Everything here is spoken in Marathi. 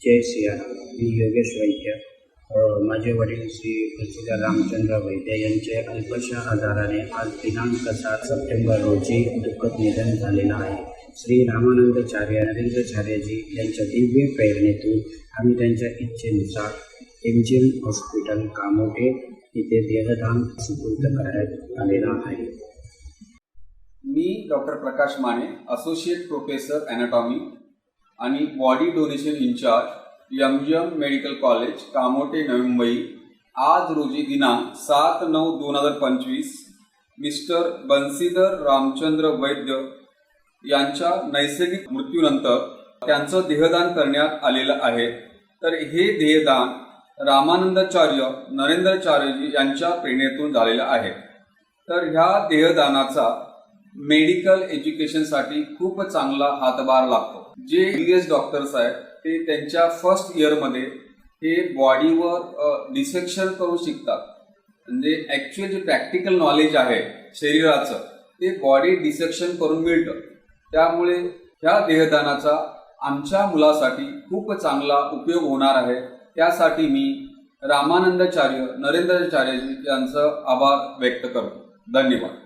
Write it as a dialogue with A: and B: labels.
A: जय सियाराम. मी योगेश वैद्य. माझे वडील श्री प्रसिद्ध रामचंद्र वैद्य यांचे अल्पशा आजाराने आज दिनांक 7 सप्टेंबर रोजी दुःखद निधन झालेलं आहे. श्री रामानंदाचार्य नरेंद्राचार्यजी यांच्या दिव्य प्रेरणेतून आम्ही त्यांच्या इच्छेनुसार MGM हॉस्पिटल कामोठे इथे देहदान सुपूर्द करण्यात आलेला आहे.
B: मी doctor Prakash Mane, associate professor anatomy आणि body donation in charge MGM medical college Kamothe Navi Mumbai. आज रोजी दिनांक 7/9/2025 मिस्टर बंसीधर रामचंद्र वैद्य यांच्या नैसर्गिक मृत्यूनंतर त्यांचं देहदान करण्यात आलेलं आहे. तर हे देहदान रामानंदाचार्य नरेंद्राचार्यजी यांच्या प्रेरणेतून झालेलं आहे. तर ह्या देहदानाचा मेडिकल एज्युकेशनसाठी खूप चांगला हातभार लागतो. जे BS डॉक्टर्स आहेत ते त्यांच्या फर्स्ट इयरमध्ये हे बॉडीवर डिसेक्शन करून शिकतात. म्हणजे ॲक्च्युअल जे प्रॅक्टिकल नॉलेज आहे शरीराचं ते बॉडी डिसेक्शन करून मिळतं. त्यामुळे ह्या देहदानाचा आमच्या मुलासाठी खूप चांगला उपयोग होणार आहे. त्यासाठी मी रामानंदाचार्य नरेंद्राचार्यजी यांचं आभार व्यक्त करतो. धन्यवाद.